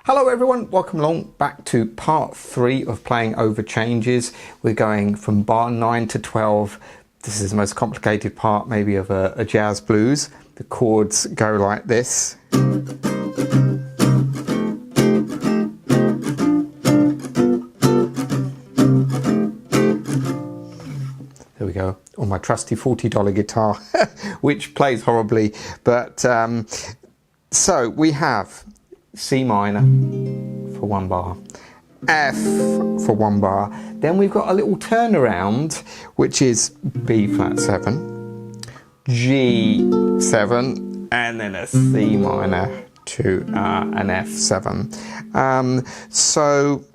Hello everyone, welcome along back to part 3 of playing over changes. We're going from bar 9 to 12. This is the most complicated part maybe of a jazz blues. The chords go like this. There we go, on my trusty $40 guitar, which plays horribly. But so we have C minor for 1 bar, F for 1 bar, then we've got a little turnaround which is B flat 7, G7, and then a C minor to an F7. So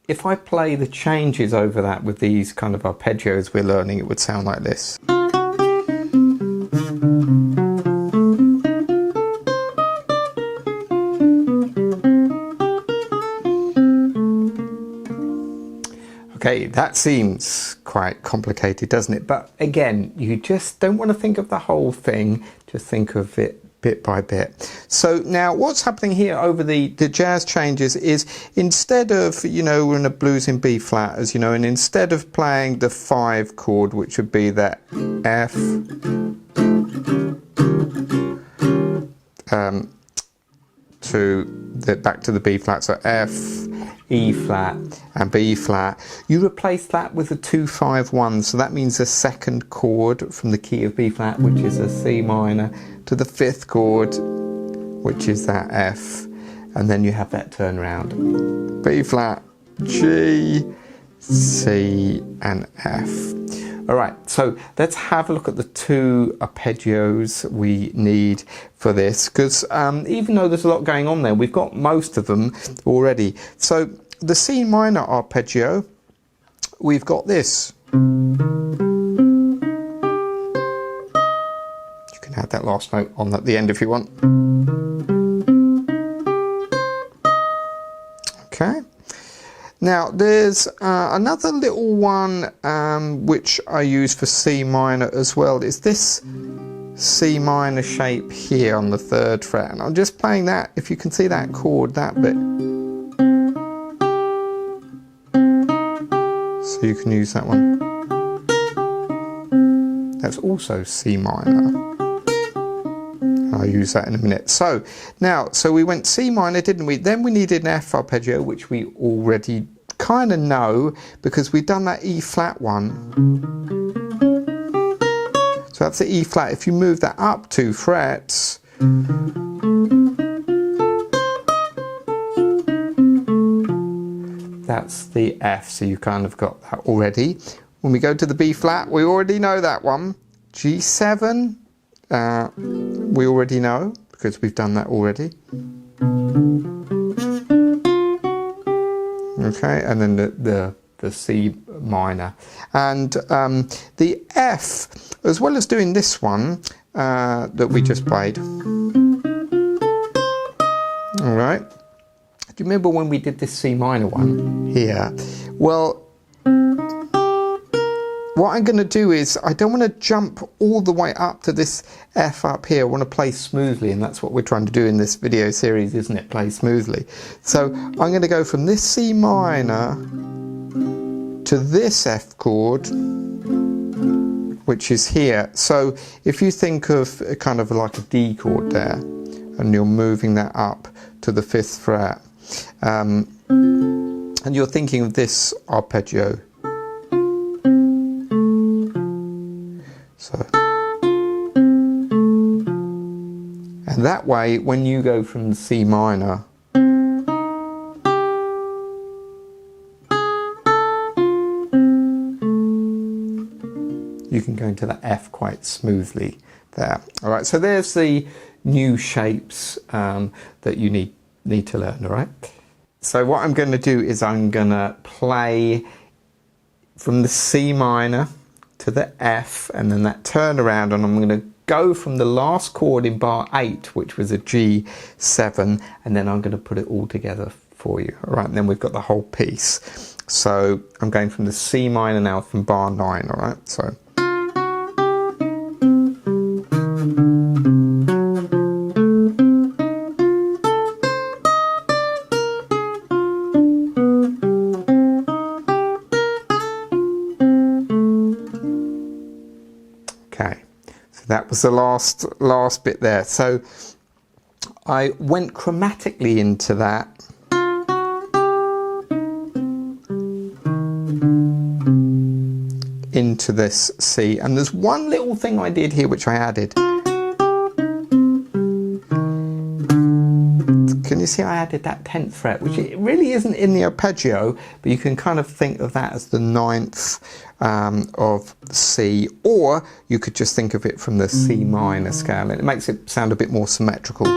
if I play the changes over that with these kind of arpeggios we're learning, it would sound like this. Okay, that seems quite complicated, doesn't it? But again, you just don't want to think of the whole thing, just think of it bit by bit. So now what's happening here over the jazz changes is, instead of, you know, we're in a blues in B flat, as you know, and instead of playing the 5 chord, which would be that F, back to the B flat, so F, E flat and B flat, you replace that with a 2-5-1, so that means a 2nd chord from the key of B flat, which is a C minor, to the 5th chord, which is that F, and then you have that turnaround, B flat, G, C and F. Alright, so let's have a look at the 2 arpeggios we need for this, because even though there's a lot going on there, we've got most of them already. So the C minor arpeggio, we've got this. You can add that last note on at the end if you want. Okay. Now there's another little one which I use for C minor as well. It's this C minor shape here on the 3rd fret, and I'm just playing that, if you can see that chord, that bit. So you can use that one. That's also C minor. I'll use that in a minute. So now, so we went C minor, didn't we? Then we needed an F arpeggio, which we already kind of know because we've done that E flat one. So that's the E flat. If you move that up 2 frets, that's the F. So you kind of got that already. When we go to the B flat, we already know that one. G7. We already know because we've done that already. Okay, and then the C minor, and the F, as well as doing this one that we just played. All right. Do you remember when we did this C minor one here? Well, what I'm going to do is, I don't want to jump all the way up to this F up here. I want to play smoothly, and that's what we're trying to do in this video series, isn't it? Play smoothly. So I'm going to go from this C minor to this F chord, which is here. So if you think of kind of like a D chord there, and you're moving that up to the 5th fret, and you're thinking of this arpeggio. So, and that way, when you go from C minor you can go into the F quite smoothly there. All right, so there's the new shapes that you need to learn. All right. So what I'm going to do is I'm going to play from the C minor to the F, and then that turnaround, and I'm going to go from the last chord in bar 8, which was a G7, and then I'm going to put it all together for you. All right, and then we've got the whole piece. So I'm going from the C minor now from bar 9. All right, so. that was the last bit there. So I went chromatically into that. Into this C, and there's one little thing I did here which I added. Can you see I added that 10th fret, which it really isn't in the arpeggio, but you can kind of think of that as the 9th of C, or you could just think of it from the C minor scale, and it makes it sound a bit more symmetrical.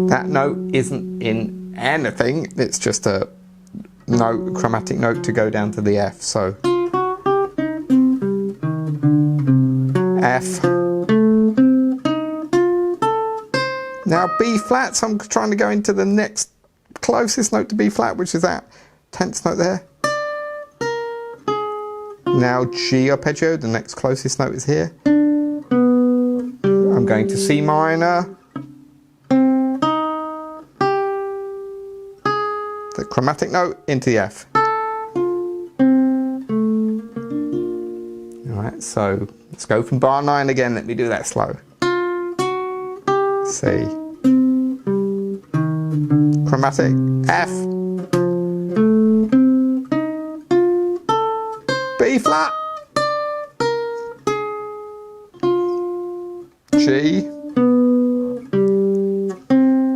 That note isn't in anything, it's just a note, chromatic note to go down to the F, so F. Now B flat, so I'm trying to go into the next closest note to B flat, which is that 10th note there. Now G arpeggio, the next closest note is here. I'm going to C minor. The chromatic note into the F. Alright, so let's go from bar 9 again. Let me do that slow. C. Chromatic F. B flat. G.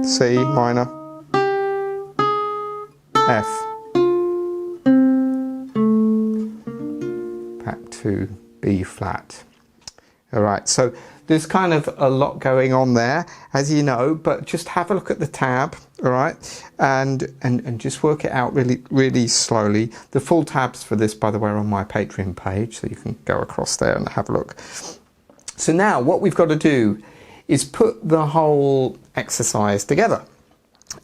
C minor. F. Back to B flat. Alright, so there's kind of a lot going on there, as you know, but just have a look at the tab, alright, and just work it out really slowly. The full tabs for this, by the way, are on my Patreon page, so you can go across there and have a look. So now what we've got to do is put the whole exercise together,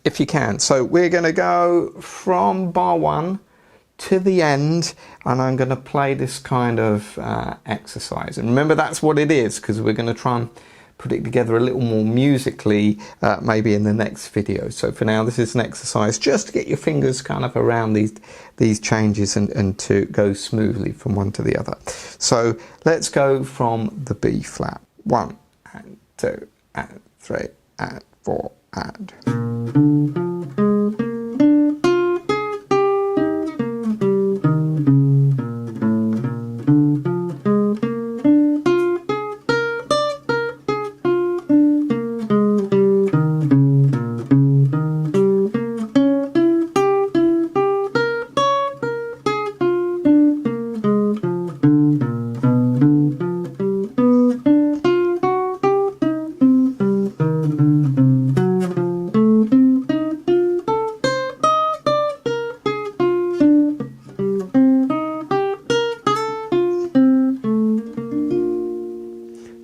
if you can. So we're going to go from bar 1 to the end, and I'm going to play this kind of exercise. And remember, that's what it is, because we're going to try and put it together a little more musically, maybe in the next video. So for now, this is an exercise just to get your fingers kind of around these changes and to go smoothly from one to the other. So let's go from the B flat. 1 and 2 and 3 and 4 and.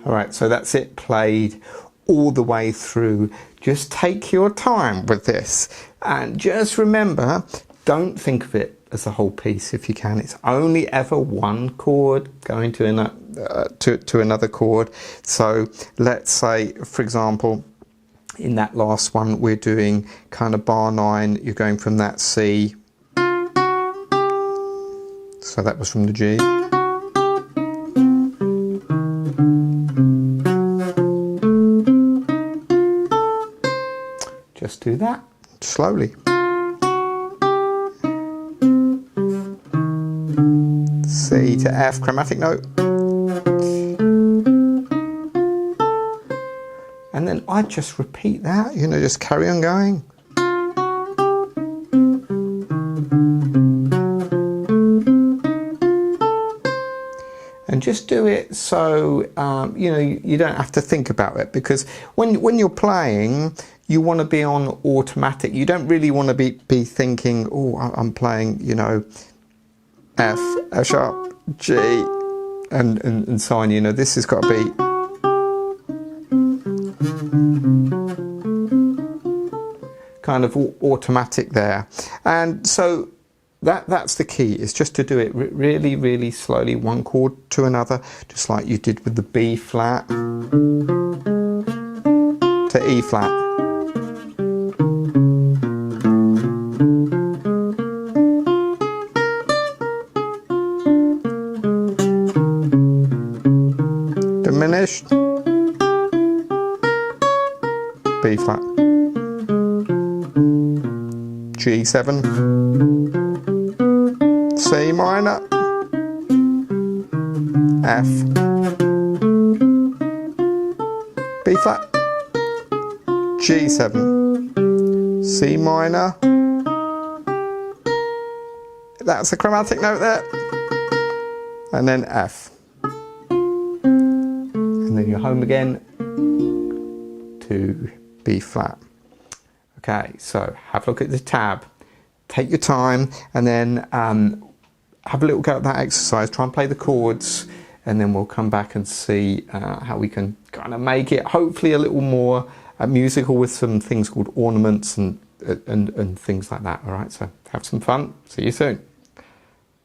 Alright, so that's it played all the way through. Just take your time with this, and just remember, don't think of it as a whole piece if you can. It's only ever one chord going to another chord. So let's say, for example, in that last one we're doing kind of bar 9, you're going from that C, so that was from the G. Just do that slowly. C to F, chromatic note. And then I just repeat that, you know, just carry on going. And just do it so, you know, you don't have to think about it, because when you're playing, you want to be on automatic. You don't really want to be thinking, oh, I'm playing, you know, F, F sharp, G, and so on. You know, this has got to be kind of automatic there. And so that's the key, is just to do it really slowly, one chord to another, just like you did with the B flat to E flat. finished. B flat, G7, C minor, F, B flat, G7, C minor. That's a chromatic note there. And then F. And then you're home again to B flat. Okay, so have a look at the tab. Take your time and then have a little go at that exercise. Try and play the chords, and then we'll come back and see how we can kind of make it hopefully a little more musical with some things called ornaments and things like that. All right, so have some fun. See you soon.